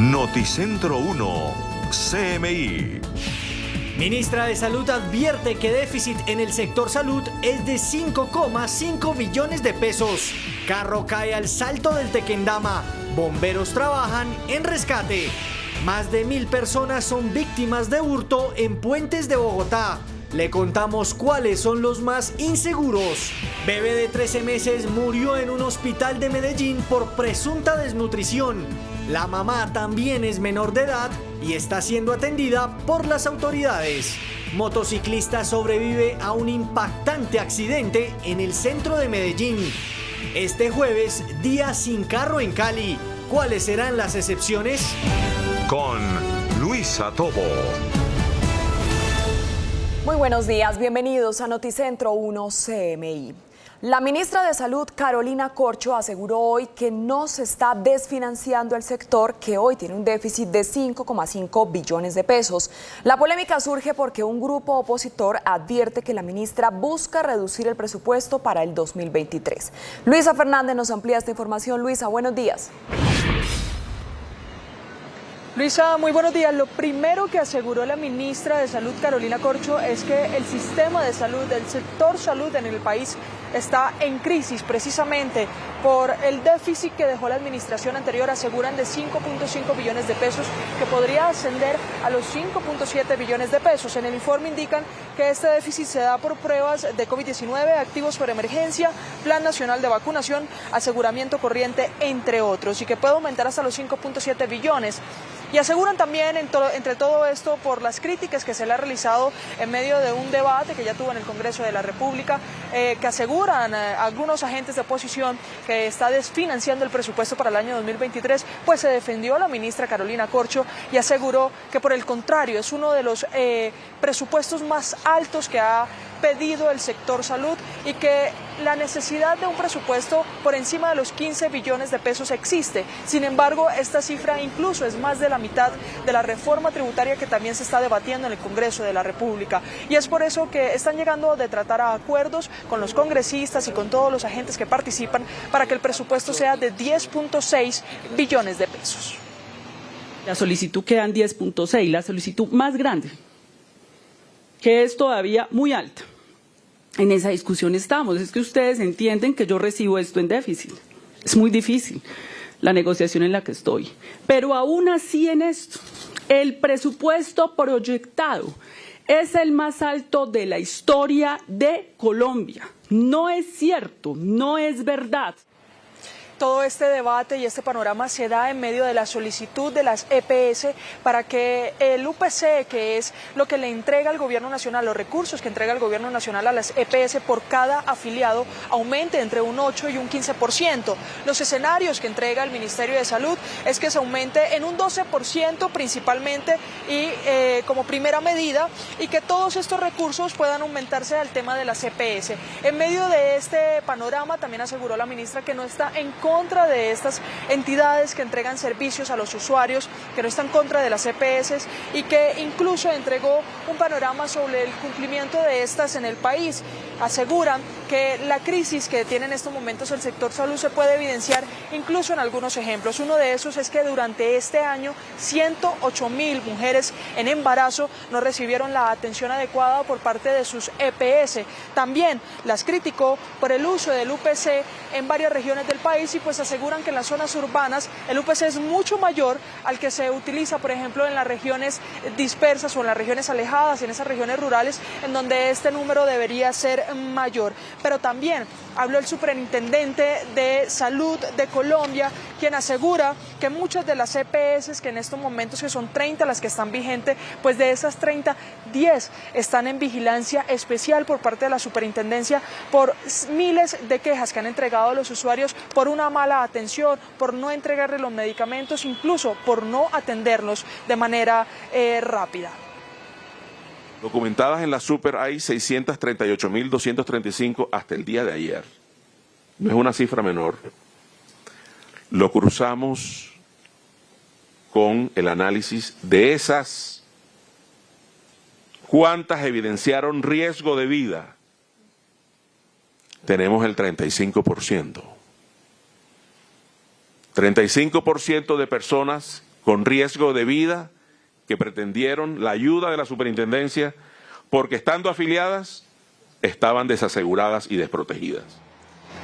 Noticentro 1, CMI. Ministra de Salud advierte que déficit en el sector salud es de 5,5 billones de pesos. Carro cae al Salto del Tequendama. Bomberos trabajan en rescate. Más de 1.000 personas son víctimas de hurto en puentes de Bogotá. Le contamos cuáles son los más inseguros. Bebé de 13 meses murió en un hospital de Medellín por presunta desnutrición. La mamá también es menor de edad y está siendo atendida por las autoridades. Motociclista sobrevive a un impactante accidente en el centro de Medellín. Este jueves, día sin carro en Cali. ¿Cuáles serán las excepciones? Con Luisa Tobo. Muy buenos días, bienvenidos a Noticentro 1 CMI. La ministra de Salud, Carolina Corcho, aseguró hoy que no se está desfinanciando el sector, que hoy tiene un déficit de 5,5 billones de pesos. La polémica surge porque un grupo opositor advierte que la ministra busca reducir el presupuesto para el 2023. Luisa Fernández nos amplía esta información. Luisa, buenos días. Luisa, muy buenos días. Lo primero que aseguró la ministra de Salud, Carolina Corcho, es que el sistema de salud, el sector salud en el país está en crisis precisamente por el déficit que dejó la administración anterior. Aseguran de 5,5 billones de pesos, que podría ascender a los 5,7 billones de pesos. En el informe indican que este déficit se da por pruebas de COVID-19, activos por emergencia, Plan Nacional de Vacunación, aseguramiento corriente, entre otros, y que puede aumentar hasta los 5,7 billones. Y aseguran también, entre todo esto, por las críticas que se le ha realizado en medio de un debate que ya tuvo en el Congreso de la República, que aseguran algunos agentes de oposición que está desfinanciando el presupuesto para el año 2023, pues se defendió la ministra Carolina Corcho y aseguró que, por el contrario, es uno de los presupuestos más altos que ha pedido el sector salud y que la necesidad de un presupuesto por encima de los 15 billones de pesos existe. Sin embargo, esta cifra incluso es más de la mitad de la reforma tributaria que también se está debatiendo en el Congreso de la República. Y es por eso que están llegando de tratar a acuerdos con los congresistas y con todos los agentes que participan para que el presupuesto sea de 10,6 billones de pesos. La solicitud queda en 10,6, la solicitud más grande, que es todavía muy alta. En esa discusión estamos. Es que ustedes entienden que yo recibo esto en déficit. Es muy difícil la negociación en la que estoy. Pero aún así en esto, el presupuesto proyectado es el más alto de la historia de Colombia. No es cierto, no es verdad. Todo este debate y este panorama se da en medio de la solicitud de las EPS para que el UPC, que es lo que le entrega al gobierno nacional, los recursos que entrega el gobierno nacional a las EPS por cada afiliado, aumente entre un 8 y un 15%. Los escenarios que entrega el Ministerio de Salud es que se aumente en un 12% principalmente y como primera medida, y que todos estos recursos puedan aumentarse al tema de las EPS. En medio de este panorama también aseguró la ministra que no está en contra de estas entidades que entregan servicios a los usuarios, que no están en contra de las EPS y que incluso entregó un panorama sobre el cumplimiento de estas en el país. Aseguran que la crisis que tiene en estos momentos el sector salud se puede evidenciar incluso en algunos ejemplos. Uno de esos es que durante este año 108.000 mujeres en embarazo no recibieron la atención adecuada por parte de sus EPS. También las criticó por el uso del UPC en varias regiones del país y pues aseguran que en las zonas urbanas el UPC es mucho mayor al que se utiliza, por ejemplo, en las regiones dispersas o en las regiones alejadas, en esas regiones rurales, en donde este número debería ser mayor. Pero también habló el superintendente de salud de Colombia, quien asegura que muchas de las EPS, que en estos momentos que son 30 las que están vigentes, pues de esas 30, 10 están en vigilancia especial por parte de la superintendencia por miles de quejas que han entregado los usuarios por una mala atención, por no entregarle los medicamentos, incluso por no atenderlos de manera rápida. Documentadas en la super hay 638.235 hasta el día de ayer. No es una cifra menor. Lo cruzamos con el análisis de esas. ¿Cuántas evidenciaron riesgo de vida? Tenemos el 35%. 35% de personas con riesgo de vida que pretendieron la ayuda de la superintendencia porque estando afiliadas estaban desaseguradas y desprotegidas.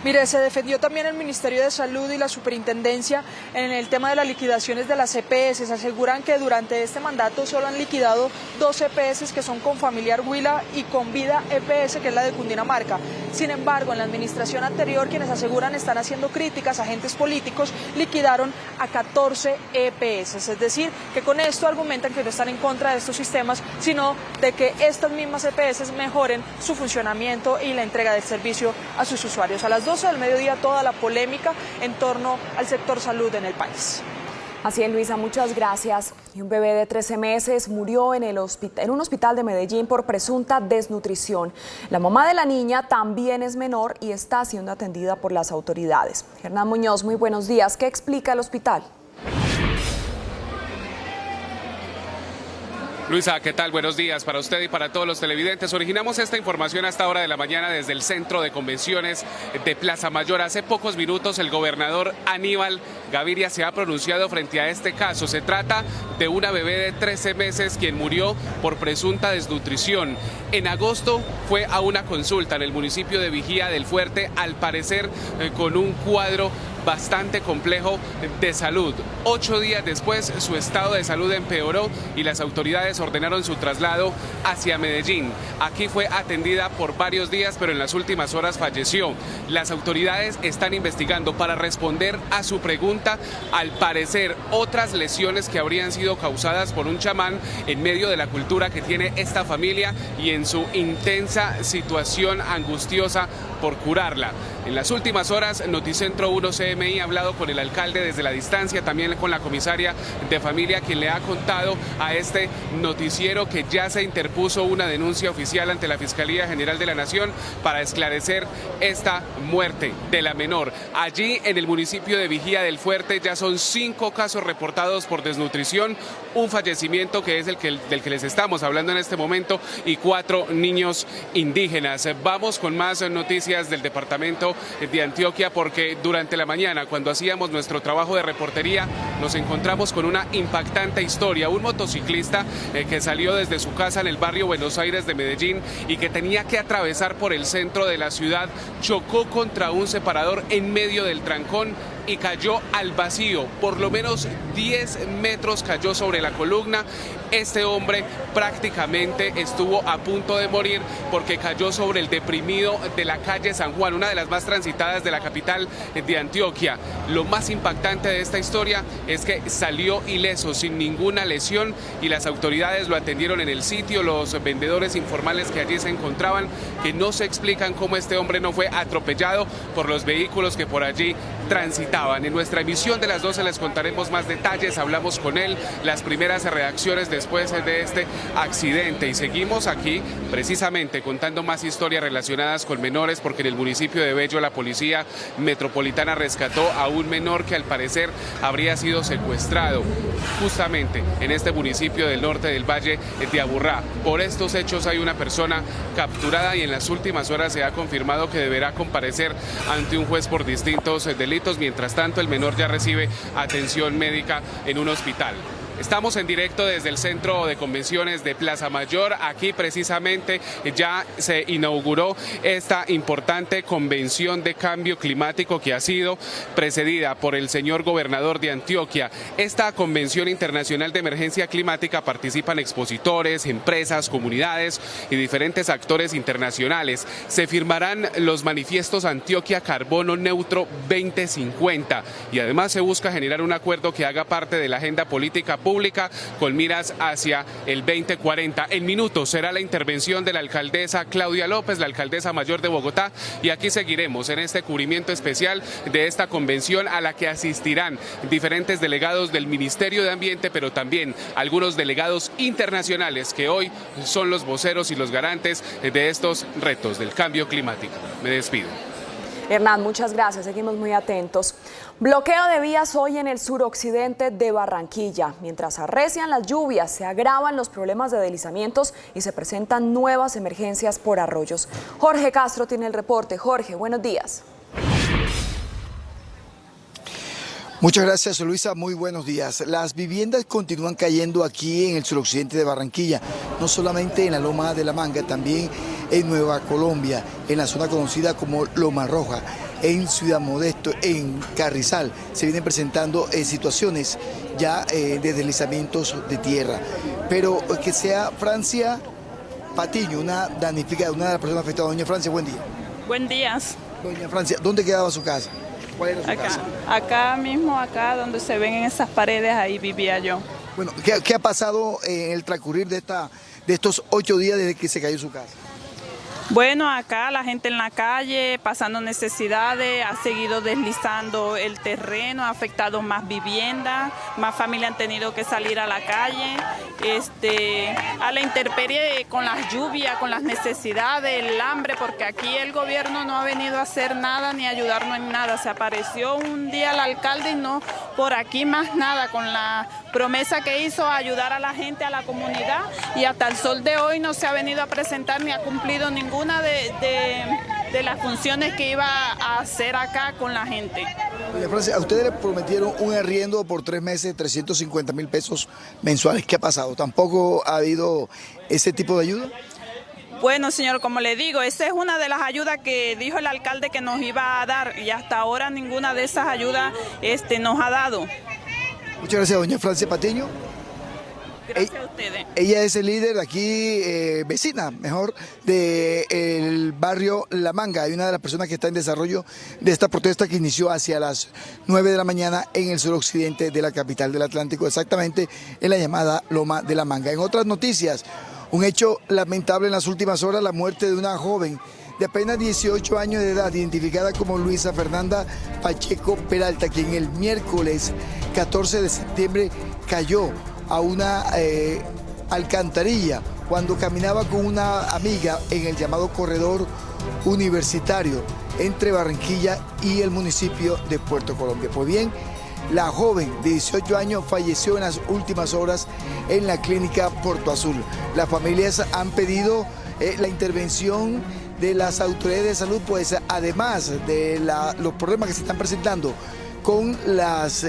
Mire, se defendió también el Ministerio de Salud y la Superintendencia en el tema de las liquidaciones de las EPS. Se aseguran que durante este mandato solo han liquidado 2 EPS que son con Familiar Huila y con Vida EPS, que es la de Cundinamarca. Sin embargo, en la administración anterior, quienes aseguran están haciendo críticas a agentes políticos, liquidaron a 14 EPS. Es decir, que con esto argumentan que no están en contra de estos sistemas, sino de que estas mismas EPS mejoren su funcionamiento y la entrega del servicio a sus usuarios. A las 12 del mediodía toda la polémica en torno al sector salud en el país. Así es, Luisa, muchas gracias. Y un bebé de 13 meses murió en un hospital de Medellín por presunta desnutrición. La mamá de la niña también es menor y está siendo atendida por las autoridades. Hernán Muñoz, muy buenos días. ¿Qué explica el hospital? Luisa, ¿qué tal? Buenos días para usted y para todos los televidentes. Originamos esta información a esta hora de la mañana desde el Centro de Convenciones de Plaza Mayor. Hace pocos minutos el gobernador Aníbal Gaviria se ha pronunciado frente a este caso. Se trata de una bebé de 13 meses quien murió por presunta desnutrición. En agosto fue a una consulta en el municipio de Vigía del Fuerte, al parecer con un cuadro bastante complejo de salud. 8 días después su estado de salud empeoró y las autoridades ordenaron su traslado hacia Medellín. Aquí fue atendida por varios días, pero en las últimas horas falleció. Las autoridades están investigando para responder a su pregunta, al parecer otras lesiones que habrían sido causadas por un chamán en medio de la cultura que tiene esta familia y en su intensa situación angustiosa por curarla. En las últimas horas, Noticentro 1 CMI ha hablado con el alcalde desde la distancia, también con la comisaria de familia, quien le ha contado a este noticiero que ya se interpuso una denuncia oficial ante la Fiscalía General de la Nación para esclarecer esta muerte de la menor. Allí, en el municipio de Vigía del Fuerte, ya son 5 casos reportados por desnutrición, un fallecimiento que es del que les estamos hablando en este momento y 4 niños indígenas. Vamos con más noticias del departamento de Antioquia, porque durante la mañana, cuando hacíamos nuestro trabajo de reportería, nos encontramos con una impactante historia. Un motociclista que salió desde su casa en el barrio Buenos Aires de Medellín y que tenía que atravesar por el centro de la ciudad, chocó contra un separador en medio del trancón y cayó al vacío. Por lo menos 10 metros cayó sobre la columna. Este hombre prácticamente estuvo a punto de morir porque cayó sobre el deprimido de la calle San Juan, una de las más transitadas de la capital de Antioquia. Lo más impactante de esta historia es que salió ileso, sin ninguna lesión, y las autoridades lo atendieron en el sitio. Los vendedores informales que allí se encontraban, que no se explican cómo este hombre no fue atropellado por los vehículos que por allí transitaban. En nuestra emisión de las 12 les contaremos más detalles, hablamos con él, las primeras reacciones después de este accidente, y seguimos aquí precisamente contando más historias relacionadas con menores, porque en el municipio de Bello la policía metropolitana rescató a un menor que al parecer habría sido secuestrado justamente en este municipio del norte del Valle de Aburrá. Por estos hechos hay una persona capturada y en las últimas horas se ha confirmado que deberá comparecer ante un juez por distintos delitos. Mientras tanto, el menor ya recibe atención médica en un hospital. Estamos en directo desde el Centro de Convenciones de Plaza Mayor. Aquí precisamente ya se inauguró esta importante convención de cambio climático que ha sido precedida por el señor gobernador de Antioquia. Esta convención internacional de emergencia climática participan expositores, empresas, comunidades y diferentes actores internacionales. Se firmarán los manifiestos Antioquia Carbono Neutro 2050 y además se busca generar un acuerdo que haga parte de la agenda política pública con miras hacia el 2040. En minutos será la intervención de la alcaldesa Claudia López, la alcaldesa mayor de Bogotá, y aquí seguiremos en este cubrimiento especial de esta convención a la que asistirán diferentes delegados del Ministerio de Ambiente, pero también algunos delegados internacionales que hoy son los voceros y los garantes de estos retos del cambio climático. Me despido. Hernán, muchas gracias, seguimos muy atentos. Bloqueo de vías hoy en el suroccidente de Barranquilla. Mientras arrecian las lluvias, se agravan los problemas de deslizamientos y se presentan nuevas emergencias por arroyos. Jorge Castro tiene el reporte. Jorge, buenos días. Muchas gracias, Luisa. Muy buenos días. Las viviendas continúan cayendo aquí en el suroccidente de Barranquilla, no solamente en la Loma de la Manga, también en Nueva Colombia, en la zona conocida como Loma Roja, en Ciudad Modesto, en Carrizal. Se vienen presentando situaciones ya de deslizamientos de tierra. Pero que sea Francia Patiño, una damnificada, una de las personas afectadas. Doña Francia, buen día. Buen día. Doña Francia, ¿dónde quedaba su casa? ¿Cuál era su casa? Acá mismo, acá donde se ven en esas paredes, ahí vivía yo. Bueno, ¿qué ha pasado en el transcurrir de estos 8 días desde que se cayó su casa? Bueno, acá la gente en la calle pasando necesidades, ha seguido deslizando el terreno, ha afectado más viviendas, más familias han tenido que salir a la calle, a la intemperie con las lluvias, con las necesidades, el hambre, porque aquí el gobierno no ha venido a hacer nada ni a ayudarnos en nada. Se apareció un día el alcalde y no por aquí más nada, con la promesa que hizo ayudar a la gente, a la comunidad, y hasta el sol de hoy no se ha venido a presentar ni ha cumplido ninguna de las funciones que iba a hacer acá con la gente. Doña Francia, a ustedes le prometieron un arriendo por 3 meses, 350.000 pesos mensuales. ¿Qué ha pasado? ¿Tampoco ha habido ese tipo de ayuda? Bueno, señor, como le digo, esa es una de las ayudas que dijo el alcalde que nos iba a dar, y hasta ahora ninguna de esas ayudas nos ha dado. Muchas gracias, doña Francia Patiño. Gracias a ustedes. Ella es el líder aquí, vecina, mejor, del barrio La Manga. Y una de las personas que está en desarrollo de esta protesta que inició hacia las 9 de la mañana en el suroccidente de la capital del Atlántico, exactamente en la llamada Loma de la Manga. En otras noticias, un hecho lamentable en las últimas horas, la muerte de una joven de apenas 18 años de edad, identificada como Luisa Fernanda Pacheco Peralta, quien el miércoles 14 de septiembre cayó a una alcantarilla cuando caminaba con una amiga en el llamado corredor universitario entre Barranquilla y el municipio de Puerto Colombia. Pues bien, la joven de 18 años falleció en las últimas horas en la clínica Puerto Azul. Las familias han pedido la intervención de las autoridades de salud, pues además de los problemas que se están presentando con las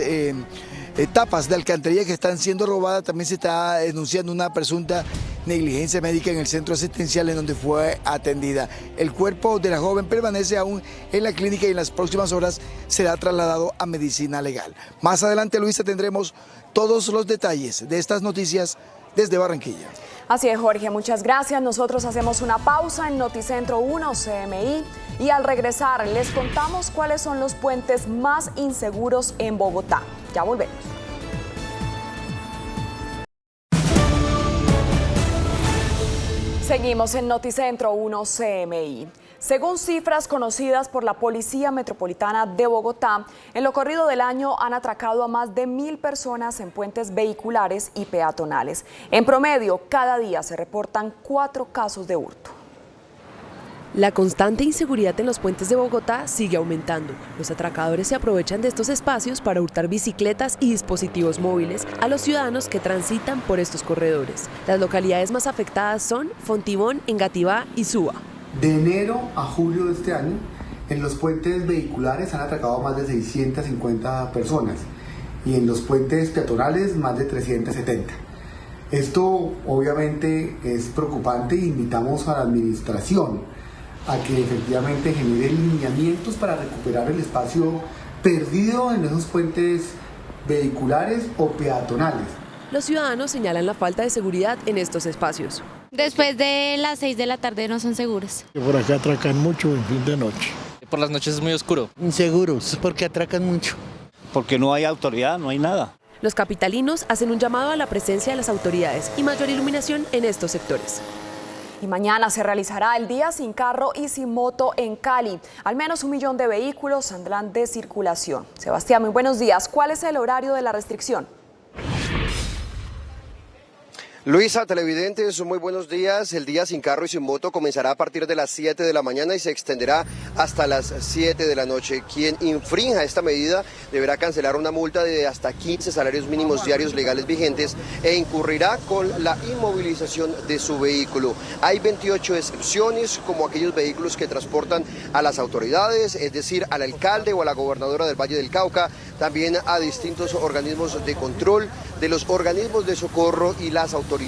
tapas de alcantarilla que están siendo robadas, también se está denunciando una presunta negligencia médica en el centro asistencial en donde fue atendida. El cuerpo de la joven permanece aún en la clínica y en las próximas horas será trasladado a medicina legal. Más adelante, Luisa, tendremos todos los detalles de estas noticias desde Barranquilla. Así es, Jorge, muchas gracias. Nosotros hacemos una pausa en Noticentro 1 CMI y al regresar les contamos cuáles son los puentes más inseguros en Bogotá. Ya volvemos. Seguimos en Noticentro 1 CMI. Según cifras conocidas por la Policía Metropolitana de Bogotá, en lo corrido del año han atracado a más de 1.000 personas en puentes vehiculares y peatonales. En promedio, cada día se reportan 4 casos de hurto. La constante inseguridad en los puentes de Bogotá sigue aumentando. Los atracadores se aprovechan de estos espacios para hurtar bicicletas y dispositivos móviles a los ciudadanos que transitan por estos corredores. Las localidades más afectadas son Fontibón, Engativá y Suba. De enero a julio de este año, en los puentes vehiculares han atracado a más de 650 personas y en los puentes peatonales más de 370. Esto obviamente es preocupante e invitamos a la administración a que efectivamente genere lineamientos para recuperar el espacio perdido en esos puentes vehiculares o peatonales. Los ciudadanos señalan la falta de seguridad en estos espacios. Después de las 6 de la tarde no son seguros. Por acá atracan mucho en fin de noche. Por las noches es muy oscuro. Inseguros, porque atracan mucho. Porque no hay autoridad, no hay nada. Los capitalinos hacen un llamado a la presencia de las autoridades y mayor iluminación en estos sectores. Y mañana se realizará el Día Sin Carro y Sin Moto en Cali. Al menos 1 millón de vehículos saldrán de circulación. Sebastián, muy buenos días. ¿Cuál es el horario de la restricción? Luisa, televidentes, muy buenos días. El día sin carro y sin moto comenzará a partir de las 7 de la mañana y se extenderá hasta las 7 de la noche. Quien infrinja esta medida deberá cancelar una multa de hasta 15 salarios mínimos diarios legales vigentes e incurrirá con la inmovilización de su vehículo. Hay 28 excepciones, como aquellos vehículos que transportan a las autoridades, es decir, al alcalde o a la gobernadora del Valle del Cauca, también a distintos organismos de control, de los organismos de socorro y las autoridades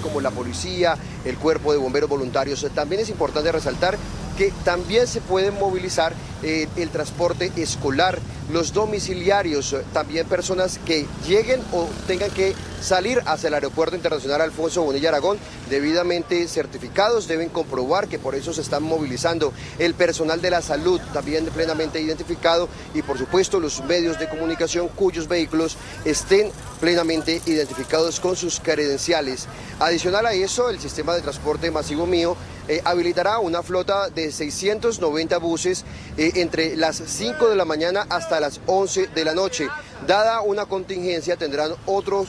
como la policía, el cuerpo de bomberos voluntarios. También es importante resaltar que también se puede movilizar el transporte escolar, los domiciliarios, también personas que lleguen o tengan que salir hacia el Aeropuerto Internacional Alfonso Bonilla Aragón, debidamente certificados, deben comprobar que por eso se están movilizando. El personal de la salud también plenamente identificado y por supuesto los medios de comunicación cuyos vehículos estén plenamente identificados con sus credenciales. Adicional a eso, el sistema de transporte masivo mío habilitará una flota de 690 buses entre las 5 de la mañana hasta las 11 de la noche. Dada una contingencia, tendrán otro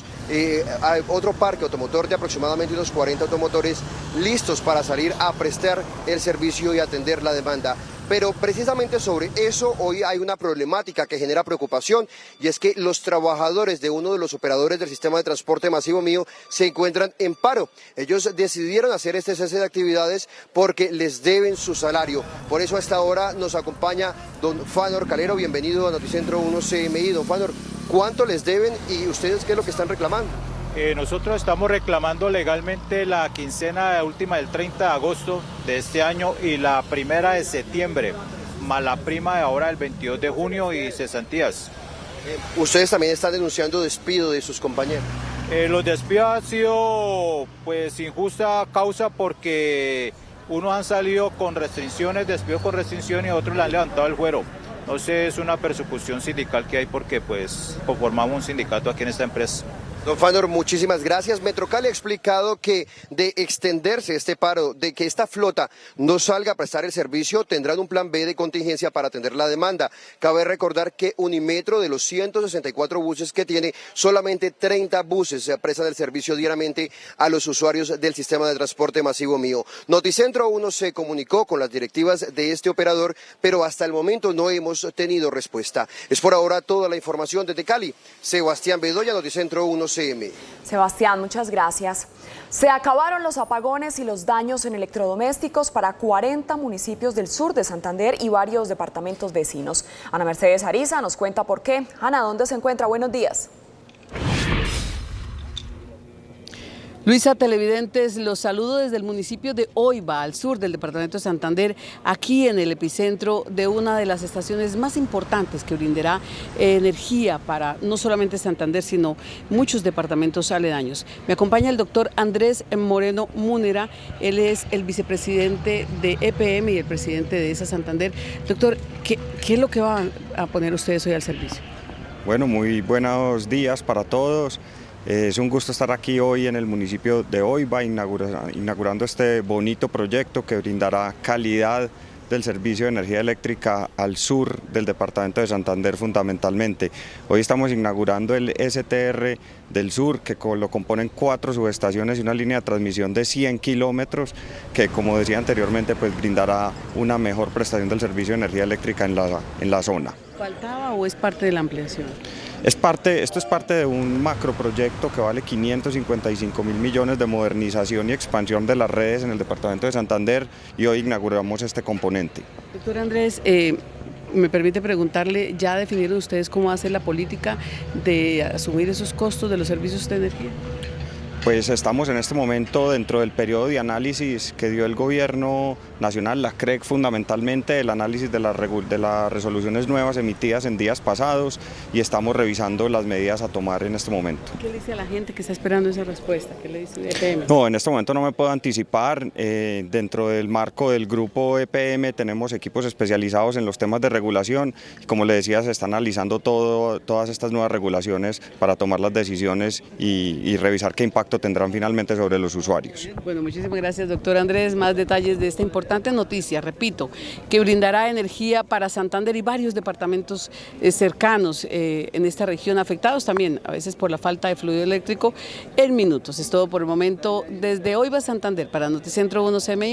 parque automotor de aproximadamente unos 40 automotores listos para salir a prestar el servicio y atender la demanda. Pero precisamente sobre eso hoy hay una problemática que genera preocupación y es que los trabajadores de uno de los operadores del sistema de transporte masivo mío se encuentran en paro. Ellos decidieron hacer este cese de actividades porque les deben su salario. Por eso a esta hora nos acompaña don Fanor Calero. Bienvenido a Noticentro 1 CMI. Don Fanor, ¿cuánto les deben y ustedes qué es lo que están reclamando? Nosotros estamos reclamando legalmente la quincena última del 30 de agosto de este año y la primera de septiembre, más la prima de ahora del 22 de junio y cesantías. Ustedes también están denunciando despido de sus compañeros. Los despidos han sido pues injusta causa porque unos han salido con restricciones, despidos con restricciones y otros le han levantado el fuero. Entonces es una persecución sindical que hay porque pues conformamos un sindicato aquí en esta empresa. Don Fanor, muchísimas gracias. Metrocali ha explicado que de extenderse este paro, de que esta flota no salga a prestar el servicio, tendrán un plan B de contingencia para atender la demanda. Cabe recordar que Unimetro, de los 164 buses que tiene, solamente 30 buses se prestan el servicio diariamente a los usuarios del sistema de transporte masivo mío. Noticentro 1 se comunicó con las directivas de este operador, pero hasta el momento no hemos tenido respuesta. Es por ahora toda la información desde Cali. Sebastián Bedoya, Noticentro 1 CMI. Sebastián, muchas gracias. Se acabaron los apagones y los daños en electrodomésticos para 40 municipios del sur de Santander y varios departamentos vecinos. Ana Mercedes Ariza nos cuenta por qué. Ana, ¿dónde se encuentra? Buenos días. Luisa, televidentes, los saludo desde el municipio de Oiba, al sur del departamento de Santander, aquí en el epicentro de una de las estaciones más importantes que brindará energía para no solamente Santander, sino muchos departamentos aledaños. Me acompaña el doctor Andrés Moreno Múnera, él es el vicepresidente de EPM y el presidente de ESA Santander. Doctor, ¿qué es lo que van a poner ustedes hoy al servicio? Bueno, muy buenos días para todos. Es un gusto estar aquí hoy en el municipio de Oiba inaugurando este bonito proyecto que brindará calidad del servicio de energía eléctrica al sur del departamento de Santander fundamentalmente. Hoy estamos inaugurando el STR del sur, que lo componen 4 subestaciones y una línea de transmisión de 100 kilómetros, que como decía anteriormente, pues brindará una mejor prestación del servicio de energía eléctrica en la zona. ¿Faltaba o es parte de la ampliación? Esto es parte de un macroproyecto que vale 555.000 millones de modernización y expansión de las redes en el departamento de Santander y hoy inauguramos este componente. Doctor Andrés, me permite preguntarle, ¿ya definieron ustedes cómo hace la política de asumir esos costos de los servicios de energía? Pues estamos en este momento dentro del periodo de análisis que dio el gobierno nacional, la CREC fundamentalmente, el análisis de las resoluciones nuevas emitidas en días pasados y estamos revisando las medidas a tomar en este momento. ¿Qué le dice a la gente que está esperando esa respuesta? ¿Qué le dice EPM? No, en este momento no me puedo anticipar. Dentro del marco del grupo EPM tenemos equipos especializados en los temas de regulación y como le decía, se está analizando todas estas nuevas regulaciones para tomar las decisiones y revisar qué impacto efecto tendrán finalmente sobre los usuarios. Bueno, muchísimas gracias, doctor Andrés. Más detalles de esta importante noticia, repito, que brindará energía para Santander y varios departamentos cercanos en esta región, afectados también a veces por la falta de fluido eléctrico, en minutos. Es todo por el momento desde OIVA Santander para Noticentro 1 CMI.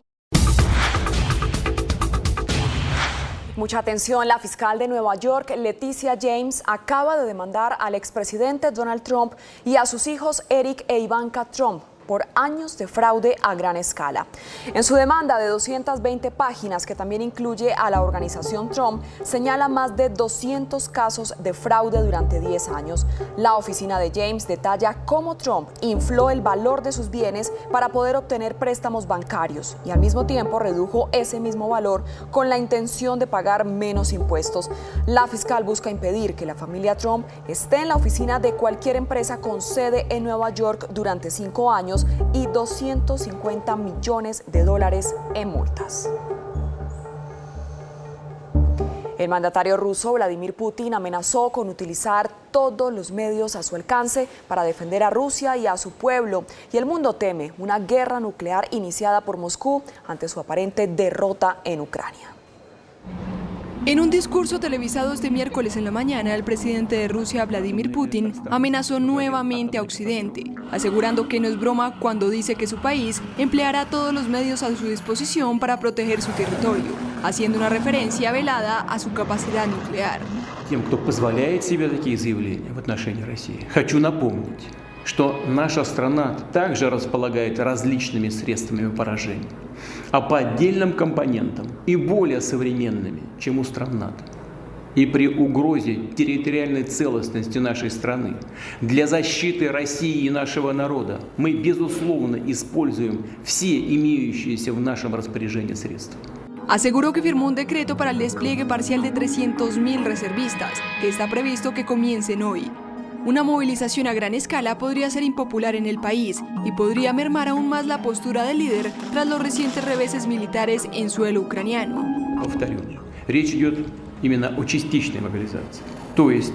Mucha atención, la fiscal de Nueva York, Leticia James, acaba de demandar al expresidente Donald Trump y a sus hijos Eric e Ivanka Trump por años de fraude a gran escala. En su demanda de 220 páginas, que también incluye a la organización Trump, señala más de 200 casos de fraude durante 10 años. La oficina de James detalla cómo Trump infló el valor de sus bienes para poder obtener préstamos bancarios y al mismo tiempo redujo ese mismo valor con la intención de pagar menos impuestos. La fiscal busca impedir que la familia Trump esté en la oficina de cualquier empresa con sede en Nueva York durante 5 años y 250 millones de dólares en multas. El mandatario ruso Vladimir Putin amenazó con utilizar todos los medios a su alcance para defender a Rusia y a su pueblo, y el mundo teme una guerra nuclear iniciada por Moscú ante su aparente derrota en Ucrania. En un discurso televisado este miércoles en la mañana, el presidente de Rusia, Vladimir Putin, amenazó nuevamente a Occidente, asegurando que no es broma cuando dice que su país empleará todos los medios a su disposición para proteger su territorio, haciendo una referencia velada a su capacidad nuclear. Тем, кто позволяет себе такие заявления в отношении России, хочу напомнить, что наша страна также располагает различными средствами поражения, а по отдельным компонентам и более современными, чем у стран НАТО. И при угрозе территориальной целостности нашей страны для защиты России и нашего народа мы, безусловно, используем все имеющиеся в нашем распоряжении средства. Aseguró que firmó un decreto para el despliegue parcial de 300.000 reservistas, que está previsto que comiencen hoy. Una movilización a gran escala podría ser impopular en el país y podría mermar aún más la postura del líder tras los recientes reveses militares en suelo ucraniano. Повторю, речь идет именно о частичной мобилизации. То есть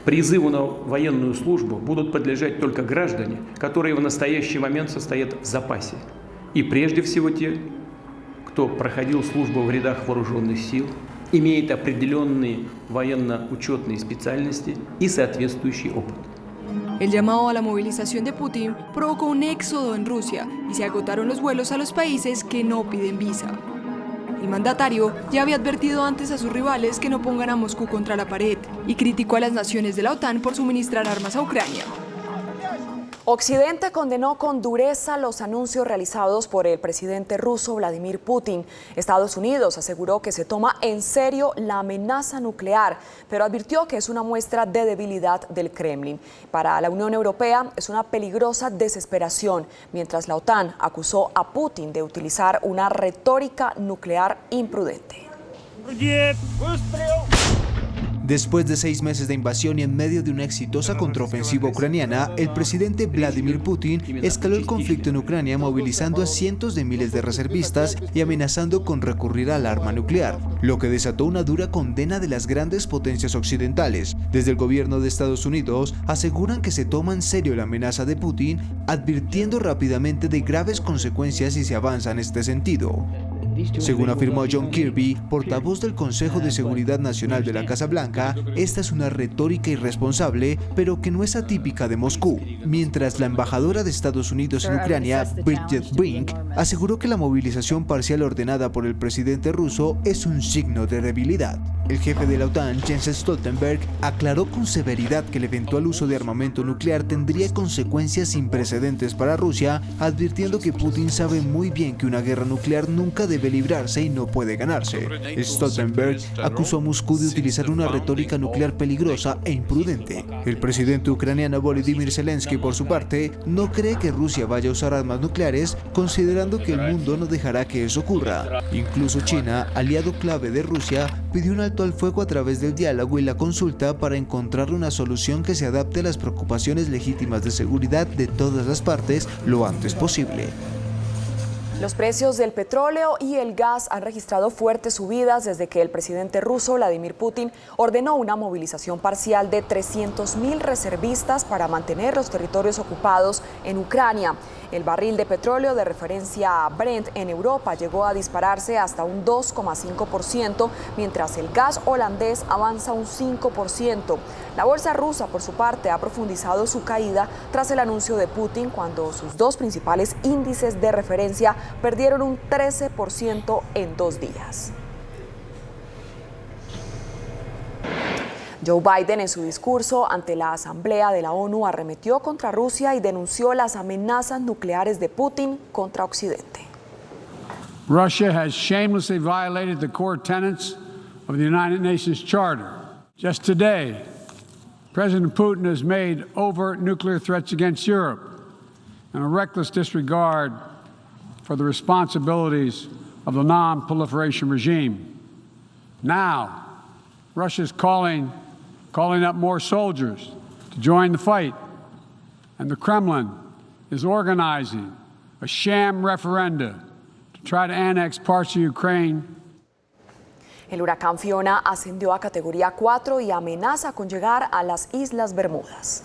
призыву на военную службу будут подлежать только граждане, которые в настоящий момент состоят в запасе. И прежде всего те, кто проходил службу в рядах вооруженных сил, имеет определенные военно-учетные специальности и соответствующий опыт. El llamado a la movilización de Putin provocó un éxodo en Rusia y se agotaron los vuelos a los países que no piden visa. El mandatario ya había advertido antes a sus rivales que no pongan a Moscú contra la pared y criticó a las naciones de la OTAN por suministrar armas a Ucrania. Occidente condenó con dureza los anuncios realizados por el presidente ruso Vladimir Putin. Estados Unidos aseguró que se toma en serio la amenaza nuclear, pero advirtió que es una muestra de debilidad del Kremlin. Para la Unión Europea es una peligrosa desesperación, mientras la OTAN acusó a Putin de utilizar una retórica nuclear imprudente. Después de 6 meses de invasión y en medio de una exitosa contraofensiva ucraniana, el presidente Vladimir Putin escaló el conflicto en Ucrania movilizando a cientos de miles de reservistas y amenazando con recurrir al arma nuclear, lo que desató una dura condena de las grandes potencias occidentales. Desde el gobierno de Estados Unidos aseguran que se toma en serio la amenaza de Putin, advirtiendo rápidamente de graves consecuencias si se avanza en este sentido. Según afirmó John Kirby, portavoz del Consejo de Seguridad Nacional de la Casa Blanca, esta es una retórica irresponsable, pero que no es atípica de Moscú. Mientras la embajadora de Estados Unidos en Ucrania, Bridget Brink, aseguró que la movilización parcial ordenada por el presidente ruso es un signo de debilidad. El jefe de la OTAN, Jens Stoltenberg, aclaró con severidad que el eventual uso de armamento nuclear tendría consecuencias sin precedentes para Rusia, advirtiendo que Putin sabe muy bien que una guerra nuclear nunca debe librarse y no puede ganarse. Stoltenberg acusó a Moscú de utilizar una retórica nuclear peligrosa e imprudente. El presidente ucraniano Volodymyr Zelensky, por su parte, no cree que Rusia vaya a usar armas nucleares, considerando que el mundo no dejará que eso ocurra. Incluso China, aliado clave de Rusia, pidió un alto al fuego a través del diálogo y la consulta para encontrar una solución que se adapte a las preocupaciones legítimas de seguridad de todas las partes lo antes posible. Los precios del petróleo y el gas han registrado fuertes subidas desde que el presidente ruso Vladimir Putin ordenó una movilización parcial de 300.000 reservistas para mantener los territorios ocupados en Ucrania. El barril de petróleo de referencia Brent en Europa llegó a dispararse hasta un 2,5%, mientras el gas holandés avanza un 5%. La bolsa rusa, por su parte, ha profundizado su caída tras el anuncio de Putin, cuando sus dos principales índices de referencia perdieron un 13% en 2 días. Joe Biden, en su discurso ante la Asamblea de la ONU, arremetió contra Rusia y denunció las amenazas nucleares de Putin contra Occidente. Russia has shamelessly violated the core tenets of the United Nations Charter. Just today, President Putin has made overt nuclear threats against Europe and a reckless disregard for the responsibilities of the non-proliferation regime. Now, Russia is calling up more soldiers to join the fight, and the Kremlin is organizing a sham referenda to try to annex parts of Ukraine. El huracán Fiona ascendió a categoría 4 y amenaza con llegar a las Islas Bermudas.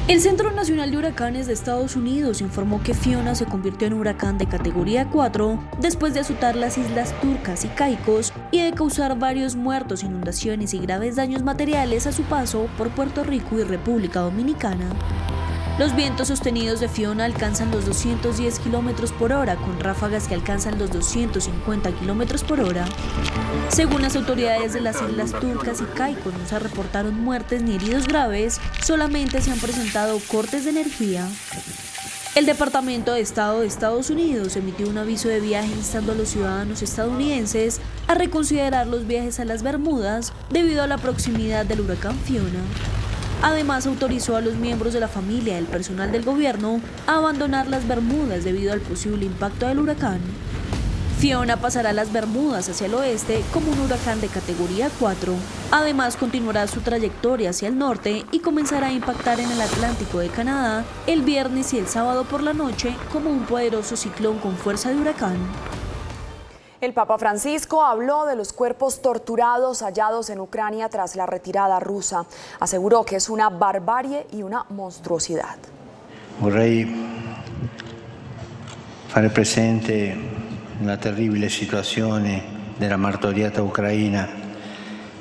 El Centro Nacional de Huracanes de Estados Unidos informó que Fiona se convirtió en huracán de categoría 4 después de azotar las Islas Turcas y Caicos y de causar varios muertos, inundaciones y graves daños materiales a su paso por Puerto Rico y República Dominicana. Los vientos sostenidos de Fiona alcanzan los 210 km por hora, con ráfagas que alcanzan los 250 km por hora. Según las autoridades de las Islas Turcas y Caicos, no se reportaron muertes ni heridos graves, solamente se han presentado cortes de energía. El Departamento de Estado de Estados Unidos emitió un aviso de viaje instando a los ciudadanos estadounidenses a reconsiderar los viajes a las Bermudas debido a la proximidad del huracán Fiona. Además, autorizó a los miembros de la familia y el personal del gobierno a abandonar las Bermudas debido al posible impacto del huracán. Fiona pasará las Bermudas hacia el oeste como un huracán de categoría 4. Además, continuará su trayectoria hacia el norte y comenzará a impactar en el Atlántico de Canadá el viernes y el sábado por la noche como un poderoso ciclón con fuerza de huracán. El Papa Francisco habló de los cuerpos torturados hallados en Ucrania tras la retirada rusa. Aseguró que es una barbarie y una monstruosidad. Vorrei fare presente la terribile situazione della martoriata Ucraina.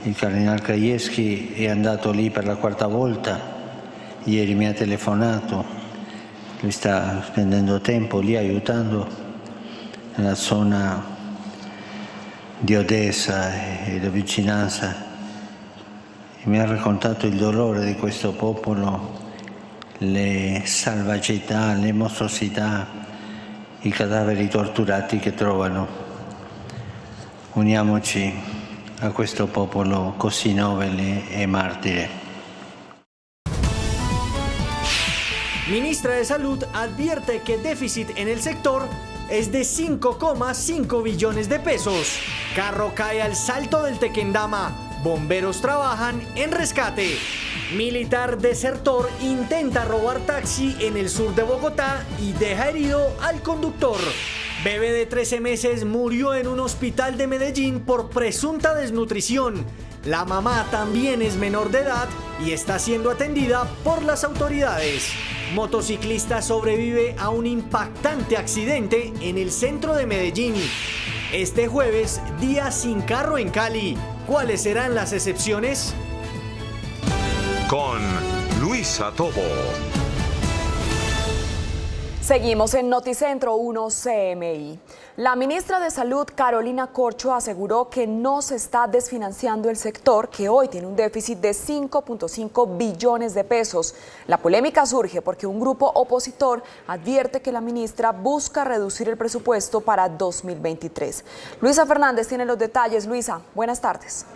Il cardinal Krajewski è andato lì per la 4ª volta. Ieri mi ha telefonato. Lui sta spendendo tempo lì aiutando nella zona di Odessa e la vicinanza, e mi ha raccontato il dolore di questo popolo, le salvagità, le mostruosità, i cadaveri torturati che trovano. Uniamoci a questo popolo così nobile e martire. Ministra de Salud advierte que déficit en el sector es de 5,5 billones de pesos. Carro cae al Salto del Tequendama. Bomberos trabajan en rescate. Militar desertor intenta robar taxi en el sur de Bogotá y deja herido al conductor. Bebé de 13 meses murió en un hospital de Medellín por presunta desnutrición. La mamá también es menor de edad y está siendo atendida por las autoridades. Motociclista sobrevive a un impactante accidente en el centro de Medellín. Este jueves, día sin carro en Cali. ¿Cuáles serán las excepciones? Con Luisa Tobo. Seguimos en Noticentro 1 CMI. La ministra de Salud, Carolina Corcho, aseguró que no se está desfinanciando el sector, que hoy tiene un déficit de 5,5 billones de pesos. La polémica surge porque un grupo opositor advierte que la ministra busca reducir el presupuesto para 2023. Luisa Fernández tiene los detalles. Luisa, buenas tardes.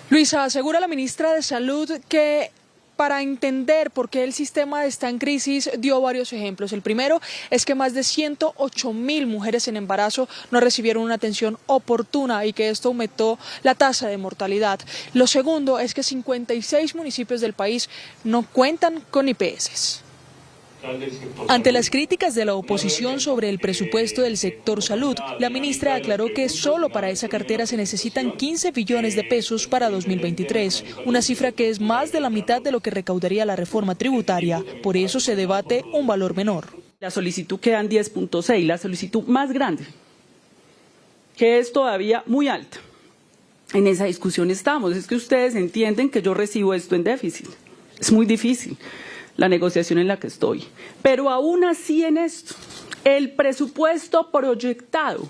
Luisa, asegura la ministra de Salud que para entender por qué el sistema está en crisis dio varios ejemplos. El primero es que más de 108.000 mujeres en embarazo no recibieron una atención oportuna y que esto aumentó la tasa de mortalidad. Lo segundo es que 56 municipios del país no cuentan con IPS. Ante las críticas de la oposición sobre el presupuesto del sector salud, la ministra aclaró que solo para esa cartera se necesitan 15 billones de pesos para 2023, una cifra que es más de la mitad de lo que recaudaría la reforma tributaria. Por eso se debate un valor menor. La solicitud queda en 10.6, la solicitud más grande, que es todavía muy alta. En esa discusión estamos. Es que ustedes entienden que yo recibo esto en déficit. Es muy difícil la negociación en la que estoy. Pero aún así en esto, el presupuesto proyectado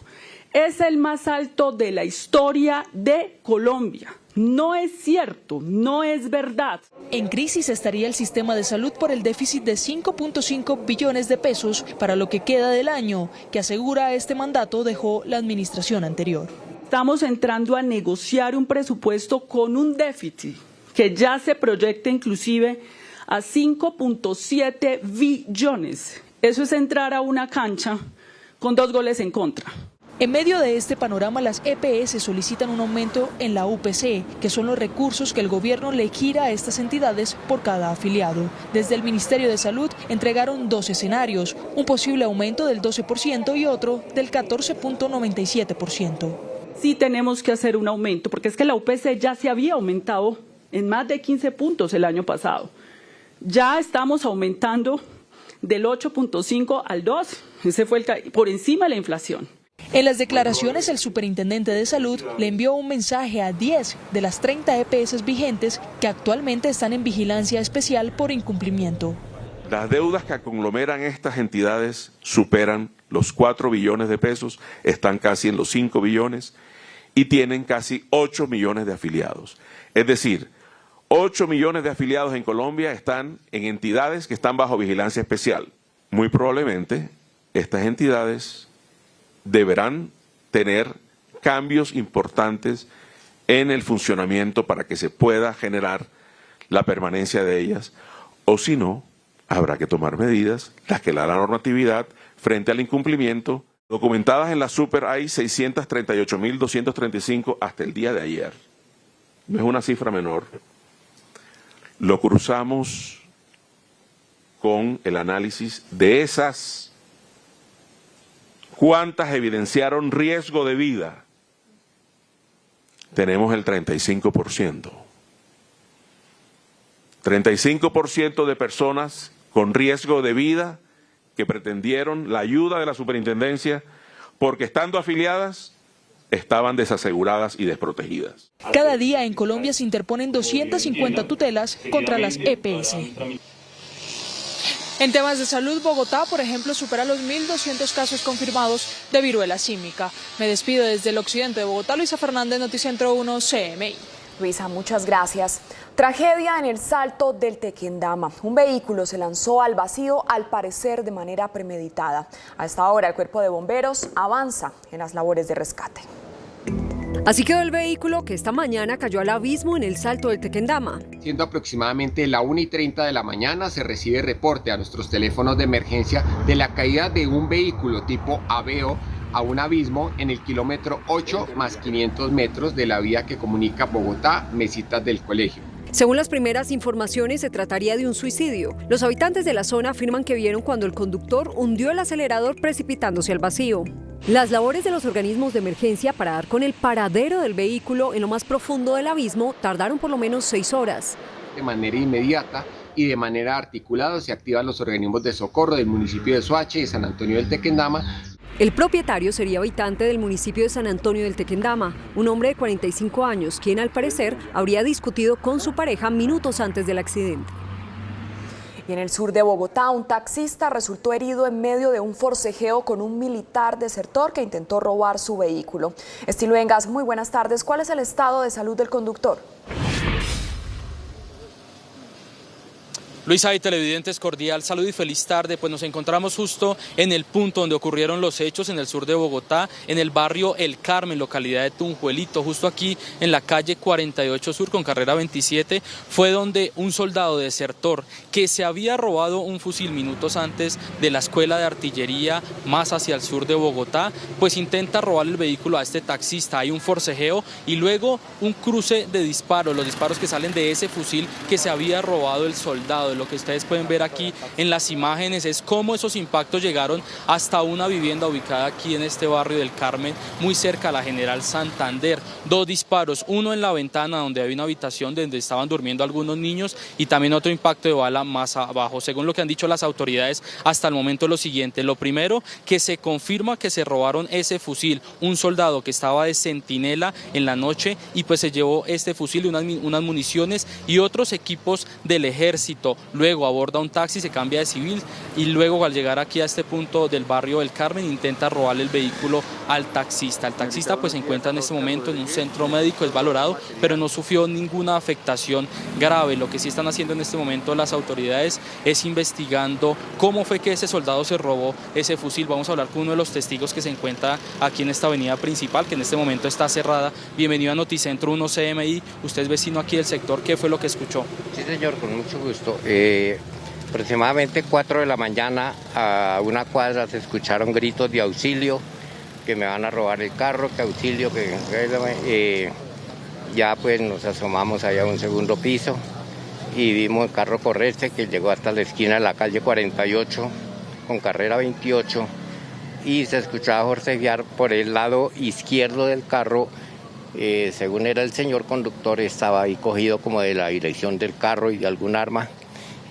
es el más alto de la historia de Colombia. No es cierto, no es verdad. En crisis estaría el sistema de salud por el déficit de 5.5 billones de pesos para lo que queda del año, que asegura este mandato dejó la administración anterior. Estamos entrando a negociar un presupuesto con un déficit que ya se proyecta inclusive a 5.7 billones. Eso es entrar a una cancha con 2 goles en contra. En medio de este panorama, las EPS solicitan un aumento en la UPC, que son los recursos que el gobierno le gira a estas entidades por cada afiliado. Desde el Ministerio de Salud entregaron 2 escenarios, un posible aumento del 12% y otro del 14.97%. Sí tenemos que hacer un aumento, porque es que la UPC ya se había aumentado en más de 15 puntos el año pasado. Ya estamos aumentando del 8.5 al 2, ese fue por encima de la inflación. En las declaraciones, el superintendente de salud le envió un mensaje a 10 de las 30 EPS vigentes que actualmente están en vigilancia especial por incumplimiento. Las deudas que conglomeran estas entidades superan los 4 billones de pesos, están casi en los 5 billones y tienen casi 8 millones de afiliados. Es decir, 8 millones de afiliados en Colombia están en entidades que están bajo vigilancia especial. Muy probablemente estas entidades deberán tener cambios importantes en el funcionamiento para que se pueda generar la permanencia de ellas, o si no, habrá que tomar medidas, las que la normatividad frente al incumplimiento. Documentadas en la Super hay 638.235 hasta el día de ayer. No es una cifra menor. Lo cruzamos con el análisis de esas. ¿Cuántas evidenciaron riesgo de vida? Tenemos el 35%. 35% de personas con riesgo de vida que pretendieron la ayuda de la superintendencia porque estando afiliadas estaban desaseguradas y desprotegidas. Cada día en Colombia se interponen 250 tutelas contra las EPS. En temas de salud, Bogotá, por ejemplo, supera los 1.200 casos confirmados de viruela símica. Me despido desde el occidente de Bogotá, Luisa Fernández, Noticentro 1, CMI. Luisa, muchas gracias. Tragedia en el Salto del Tequendama. Un vehículo se lanzó al vacío, al parecer de manera premeditada. A esta hora, el cuerpo de bomberos avanza en las labores de rescate. Así quedó el vehículo que esta mañana cayó al abismo en el Salto del Tequendama. Siendo aproximadamente la 1:30 de la mañana, se recibe reporte a nuestros teléfonos de emergencia de la caída de un vehículo tipo Aveo a un abismo en el kilómetro 8 más 500 metros de la vía que comunica Bogotá, Mesitas del Colegio. Según las primeras informaciones, se trataría de un suicidio. Los habitantes de la zona afirman que vieron cuando el conductor hundió el acelerador precipitándose al vacío. Las labores de los organismos de emergencia para dar con el paradero del vehículo en lo más profundo del abismo tardaron por lo menos 6 horas. De manera inmediata y de manera articulada se activan los organismos de socorro del municipio de Soacha y de San Antonio del Tequendama. El propietario sería habitante del municipio de San Antonio del Tequendama, un hombre de 45 años, quien al parecer habría discutido con su pareja minutos antes del accidente. Y en el sur de Bogotá, un taxista resultó herido en medio de un forcejeo con un militar desertor que intentó robar su vehículo. Estilo Vengas, muy buenas tardes. ¿Cuál es el estado de salud del conductor? Luisa y televidentes, cordial salud y feliz tarde. Pues nos encontramos justo en el punto donde ocurrieron los hechos en el sur de Bogotá, en el barrio El Carmen, localidad de Tunjuelito, justo aquí en la calle 48 Sur con carrera 27, fue donde un soldado desertor que se había robado un fusil minutos antes de la escuela de artillería más hacia el sur de Bogotá, pues intenta robar el vehículo a este taxista. Hay un forcejeo y luego un cruce de disparos, los disparos que salen de ese fusil que se había robado el soldado. Lo que ustedes pueden ver aquí en las imágenes es cómo esos impactos llegaron hasta una vivienda ubicada aquí en este barrio del Carmen, muy cerca a la General Santander. 2 disparos, uno en la ventana donde había una habitación donde estaban durmiendo algunos niños y también otro impacto de bala más abajo. Según lo que han dicho las autoridades hasta el momento, lo siguiente: lo primero, que se confirma que se robaron ese fusil, un soldado que estaba de centinela en la noche y pues se llevó este fusil, unas municiones y otros equipos del ejército. Luego aborda un taxi, se cambia de civil y luego al llegar aquí a este punto del barrio del Carmen intenta robarle el vehículo al taxista. El taxista pues se encuentra en este momento en un centro médico, es valorado, pero no sufrió ninguna afectación grave. Lo que sí están haciendo en este momento las autoridades es investigando cómo fue que ese soldado se robó ese fusil. Vamos a hablar con uno de los testigos que se encuentra aquí en esta avenida principal, que en este momento está cerrada. Bienvenido a Noticentro 1 CMI, usted es vecino aquí del sector, ¿qué fue lo que escuchó? Sí señor, con mucho gusto. Aproximadamente 4 de la mañana a una cuadra se escucharon gritos de auxilio, que me van a robar el carro, que auxilio, que ya pues nos asomamos allá a un segundo piso y vimos el carro correrse que llegó hasta la esquina de la calle 48 con carrera 28 y se escuchaba forcejear por el lado izquierdo del carro. Según era el señor conductor, estaba ahí cogido como de la dirección del carro y de algún arma,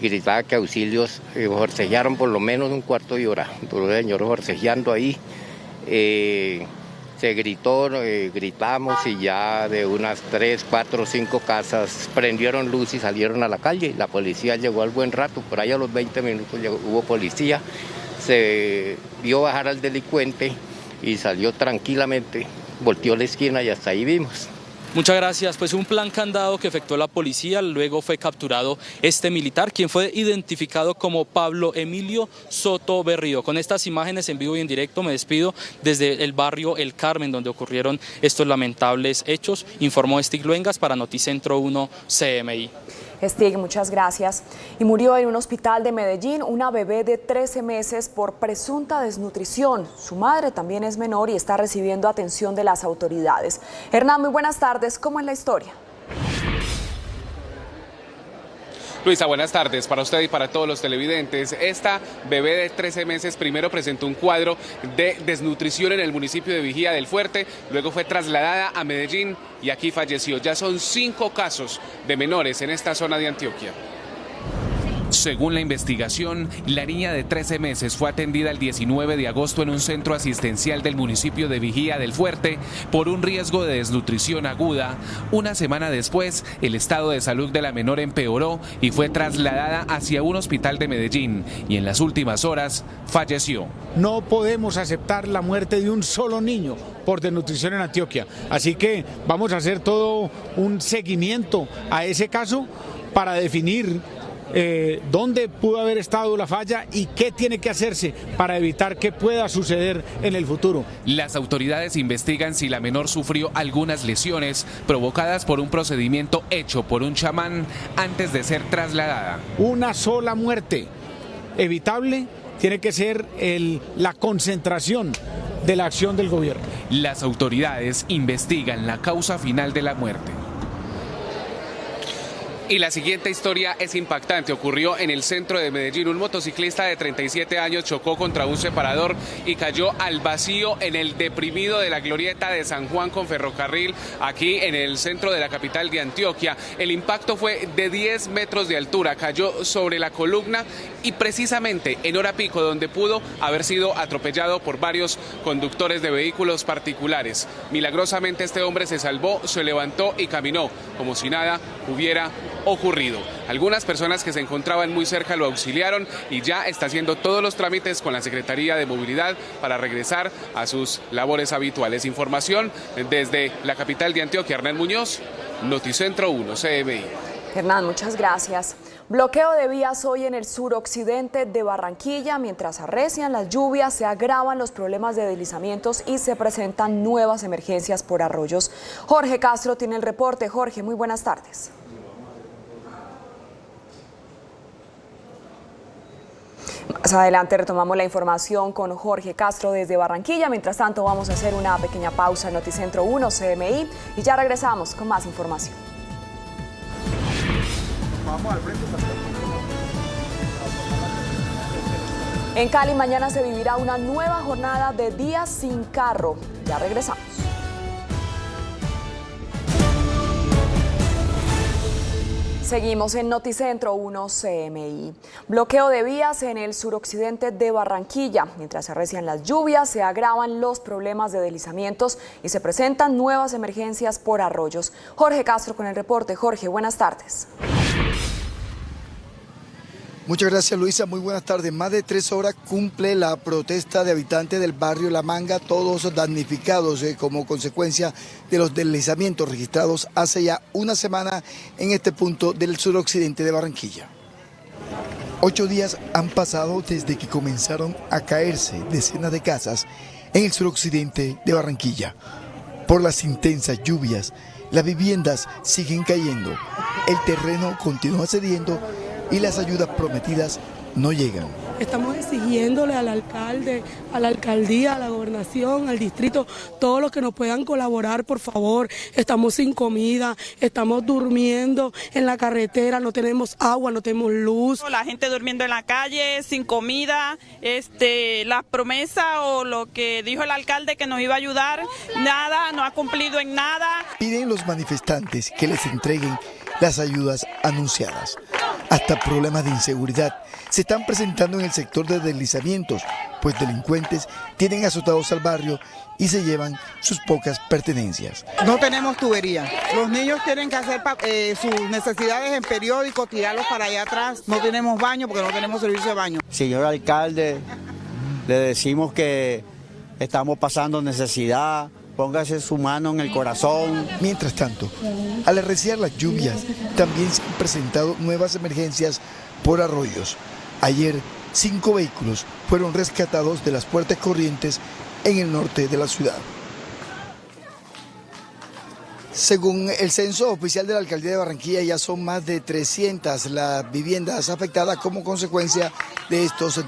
y gritaba que auxilios. Forcejearon por lo menos un cuarto de hora, duró el señor forcejeando ahí. Se gritó, gritamos y ya de unas 3, 4, 5 casas prendieron luz y salieron a la calle. La policía llegó al buen rato, por ahí a los 20 minutos hubo policía, se vio bajar al delincuente y salió tranquilamente. Volteó la esquina y hasta ahí vimos. Muchas gracias. Pues un plan candado que efectuó la policía, luego fue capturado este militar, quien fue identificado como Pablo Emilio Soto Berrío. Con estas imágenes en vivo y en directo me despido desde el barrio El Carmen, donde ocurrieron estos lamentables hechos. Informó Stig Luengas para Noticentro 1 CMI. Stig, muchas gracias. Y murió en un hospital de Medellín una bebé de 13 meses por presunta desnutrición. Su madre también es menor y está recibiendo atención de las autoridades. Hernán, muy buenas tardes. ¿Cómo es la historia? Luisa, buenas tardes para usted y para todos los televidentes. Esta bebé de 13 meses primero presentó un cuadro de desnutrición en el municipio de Vigía del Fuerte, luego fue trasladada a Medellín y aquí falleció. Ya son 5 casos de menores en esta zona de Antioquia. Según la investigación, la niña de 13 meses fue atendida el 19 de agosto en un centro asistencial del municipio de Vigía del Fuerte por un riesgo de desnutrición aguda. Una semana después, el estado de salud de la menor empeoró y fue trasladada hacia un hospital de Medellín y en las últimas horas falleció. No podemos aceptar la muerte de un solo niño por desnutrición en Antioquia. Así que vamos a hacer todo un seguimiento a ese caso para definir dónde pudo haber estado la falla y qué tiene que hacerse para evitar que pueda suceder en el futuro. Las autoridades investigan si la menor sufrió algunas lesiones provocadas por un procedimiento hecho por un chamán antes de ser trasladada. Una sola muerte evitable tiene que ser la concentración de la acción del gobierno. Las autoridades investigan la causa final de la muerte. Y la siguiente historia es impactante. Ocurrió en el centro de Medellín. Un motociclista de 37 años chocó contra un separador y cayó al vacío en el deprimido de la glorieta de San Juan con ferrocarril, aquí en el centro de la capital de Antioquia. El impacto fue de 10 metros de altura. Cayó sobre la columna y precisamente en hora pico, donde pudo haber sido atropellado por varios conductores de vehículos particulares. Milagrosamente este hombre se salvó, se levantó y caminó como si nada hubiera ocurrido. Algunas personas que se encontraban muy cerca lo auxiliaron y ya está haciendo todos los trámites con la Secretaría de Movilidad para regresar a sus labores habituales. Información desde la capital de Antioquia, Hernán Muñoz, Noticentro 1 CMI. Hernán, muchas gracias. Bloqueo de vías hoy en el suroccidente de Barranquilla. Mientras arrecian las lluvias, se agravan los problemas de deslizamientos y se presentan nuevas emergencias por arroyos. Jorge Castro tiene el reporte. Jorge, muy buenas tardes. Más adelante retomamos la información con Jorge Castro desde Barranquilla. Mientras tanto, vamos a hacer una pequeña pausa en Noticentro 1 CMI y ya regresamos con más información. Vamos al frente. En Cali mañana se vivirá una nueva jornada de días sin carro. Ya regresamos. Seguimos en Noticentro 1 CMI. Bloqueo de vías en el suroccidente de Barranquilla. Mientras se arrecian las lluvias, se agravan los problemas de deslizamientos y se presentan nuevas emergencias por arroyos. Jorge Castro con el reporte. Jorge, buenas tardes. Muchas gracias, Luisa. Muy buenas tardes. Más de 3 horas cumple la protesta de habitantes del barrio La Manga, todos damnificados como consecuencia de los deslizamientos registrados hace ya una semana en este punto del suroccidente de Barranquilla. 8 días han pasado desde que comenzaron a caerse decenas de casas en el suroccidente de Barranquilla. Por las intensas lluvias, las viviendas siguen cayendo, el terreno continúa cediendo y las ayudas prometidas no llegan. Estamos exigiéndole al alcalde, a la alcaldía, a la gobernación, al distrito, todos los que nos puedan colaborar, por favor. Estamos sin comida, estamos durmiendo en la carretera, no tenemos agua, no tenemos luz. La gente durmiendo en la calle, sin comida, la promesa o lo que dijo el alcalde que nos iba a ayudar, nada, no ha cumplido en nada. Piden los manifestantes que les entreguen las ayudas anunciadas. Hasta problemas de inseguridad se están presentando en el sector de deslizamientos, pues delincuentes tienen azotados al barrio y se llevan sus pocas pertenencias. No tenemos tubería. Los niños tienen que hacer sus necesidades en periódico, tirarlos para allá atrás. No tenemos baño porque no tenemos servicio de baño. Señor alcalde, le decimos que estamos pasando necesidad. Póngase su mano en el corazón. Mientras tanto, al arreciar las lluvias, también se han presentado nuevas emergencias por arroyos. Ayer, 5 vehículos fueron rescatados de las fuertes corrientes en el norte de la ciudad. Según el censo oficial de la alcaldía de Barranquilla, ya son más de 300 las viviendas afectadas como consecuencia de estos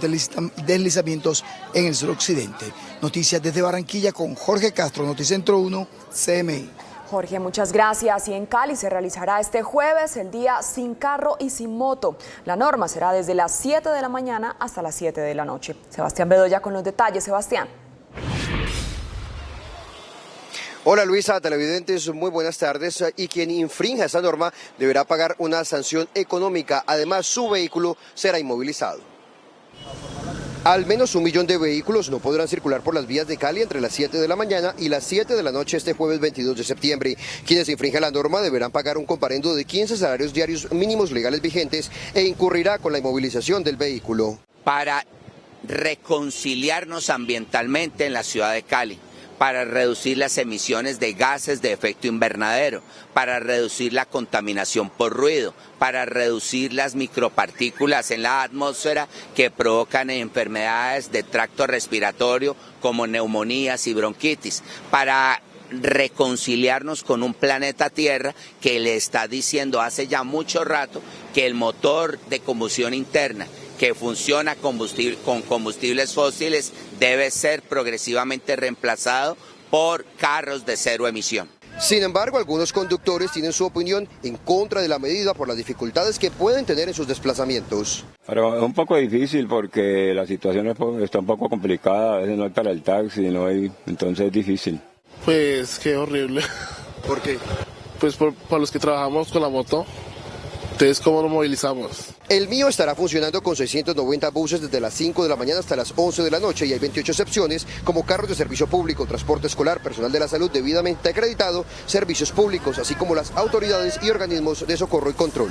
deslizamientos en el suroccidente. Noticias desde Barranquilla con Jorge Castro, Noticentro 1, CMI. Jorge, muchas gracias. Y en Cali se realizará este jueves el día sin carro y sin moto. La norma será desde las 7 de la mañana hasta las 7 de la noche. Sebastián Bedoya con los detalles. Sebastián. Hola Luisa, televidentes, muy buenas tardes. Y quien infrinja esta norma deberá pagar una sanción económica. Además, su vehículo será inmovilizado. Al menos 1 millón de vehículos no podrán circular por las vías de Cali entre las 7 de la mañana y las 7 de la noche este jueves 22 de septiembre. Quienes infrinjan la norma deberán pagar un comparendo de 15 salarios diarios mínimos legales vigentes e incurrirá con la inmovilización del vehículo. Para reconciliarnos ambientalmente en la ciudad de Cali, para reducir las emisiones de gases de efecto invernadero, para reducir la contaminación por ruido, para reducir las micropartículas en la atmósfera que provocan enfermedades de tracto respiratorio como neumonías y bronquitis, para reconciliarnos con un planeta Tierra que le está diciendo hace ya mucho rato que el motor de combustión interna que funciona con combustibles fósiles debe ser progresivamente reemplazado por carros de cero emisión. Sin embargo, algunos conductores tienen su opinión en contra de la medida por las dificultades que pueden tener en sus desplazamientos. Pero es un poco difícil porque la situación está un poco complicada, a veces no hay para el taxi, no hay, entonces es difícil. Pues qué horrible. ¿Por qué? Pues para los que trabajamos con la moto. Entonces, ¿cómo lo movilizamos? El mío estará funcionando con 690 buses desde las 5 de la mañana hasta las 11 de la noche y hay 28 excepciones como carros de servicio público, transporte escolar, personal de la salud debidamente acreditado, servicios públicos, así como las autoridades y organismos de socorro y control.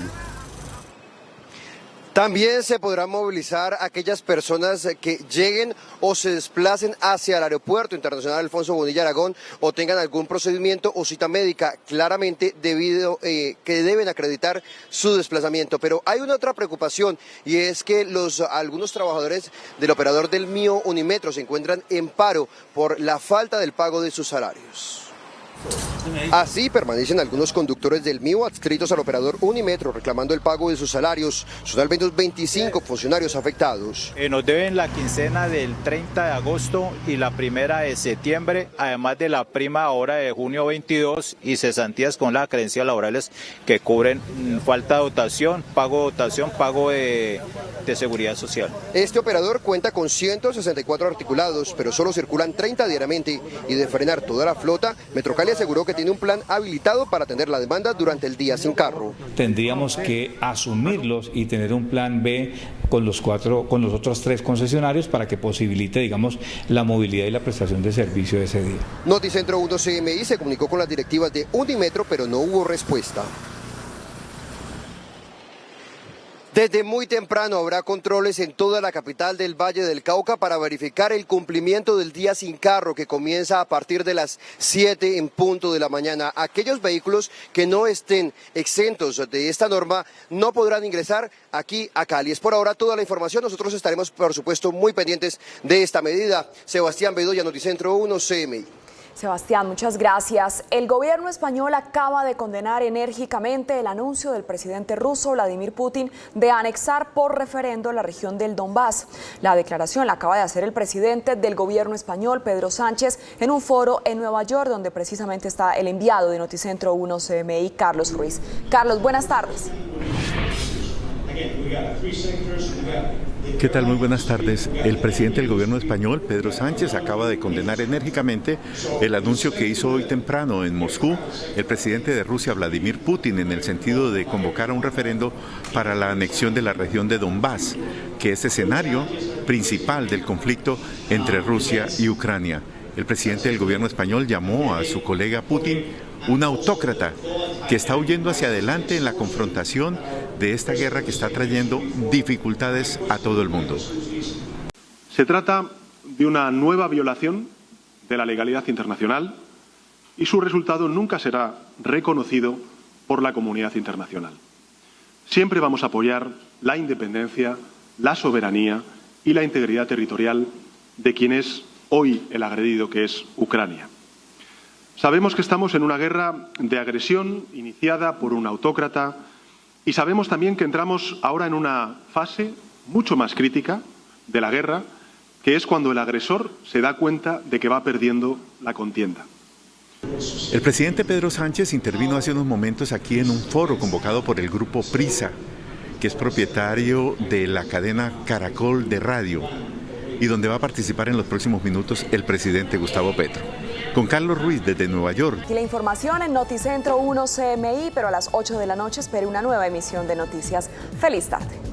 También se podrán movilizar aquellas personas que lleguen o se desplacen hacia el Aeropuerto Internacional Alfonso Bonilla Aragón o tengan algún procedimiento o cita médica, claramente debido que deben acreditar su desplazamiento. Pero hay una otra preocupación y es que algunos trabajadores del operador del Mío Unimetro se encuentran en paro por la falta del pago de sus salarios. Así permanecen algunos conductores del MIO adscritos al operador Unimetro reclamando el pago de sus salarios. Son al menos 25 funcionarios afectados. Nos deben la quincena del 30 de agosto y la primera de septiembre, además de la prima ahora de junio 22 y cesantías con las creencias laborales que cubren falta de dotación, pago de seguridad social. Este operador cuenta con 164 articulados, pero solo circulan 30 diariamente, y de frenar toda la flota, Metrocali aseguró que tiene un plan habilitado para atender la demanda durante el día sin carro. Tendríamos que asumirlos y tener un plan B con los otros 3 concesionarios para que posibilite, digamos, la movilidad y la prestación de servicio de ese día. Noticentro 1 CMI se comunicó con las directivas de Unimetro, pero no hubo respuesta. Desde muy temprano habrá controles en toda la capital del Valle del Cauca para verificar el cumplimiento del día sin carro, que comienza a partir de las 7 en punto de la mañana. Aquellos vehículos que no estén exentos de esta norma no podrán ingresar aquí a Cali. Es por ahora toda la información. Nosotros estaremos, por supuesto, muy pendientes de esta medida. Sebastián Bedoya, Noticentro 1 CMI. Sebastián, muchas gracias. El gobierno español acaba de condenar enérgicamente el anuncio del presidente ruso Vladimir Putin de anexar por referendo la región del Donbass. La declaración la acaba de hacer el presidente del gobierno español, Pedro Sánchez, en un foro en Nueva York, donde precisamente está el enviado de Noticentro 1 CMI, Carlos Ruiz. Carlos, buenas tardes. ¿Qué tal? Muy buenas tardes. El presidente del gobierno español, Pedro Sánchez, acaba de condenar enérgicamente el anuncio que hizo hoy temprano en Moscú el presidente de Rusia, Vladimir Putin, en el sentido de convocar a un referendo para la anexión de la región de Donbass, que es escenario principal del conflicto entre Rusia y Ucrania. El presidente del gobierno español llamó a su colega Putin un autócrata que está huyendo hacia adelante en la confrontación de esta guerra que está trayendo dificultades a todo el mundo. Se trata de una nueva violación de la legalidad internacional y su resultado nunca será reconocido por la comunidad internacional. Siempre vamos a apoyar la independencia, la soberanía y la integridad territorial de quien es hoy el agredido, que es Ucrania. Sabemos que estamos en una guerra de agresión iniciada por un autócrata y sabemos también que entramos ahora en una fase mucho más crítica de la guerra, que es cuando el agresor se da cuenta de que va perdiendo la contienda. El presidente Pedro Sánchez intervino hace unos momentos aquí en un foro convocado por el grupo Prisa, que es propietario de la cadena Caracol de radio, y donde va a participar en los próximos minutos el presidente Gustavo Petro. Con Carlos Ruiz desde Nueva York. Aquí la información en Noticentro 1 CMI, pero a las 8 de la noche espere una nueva emisión de noticias. Feliz tarde.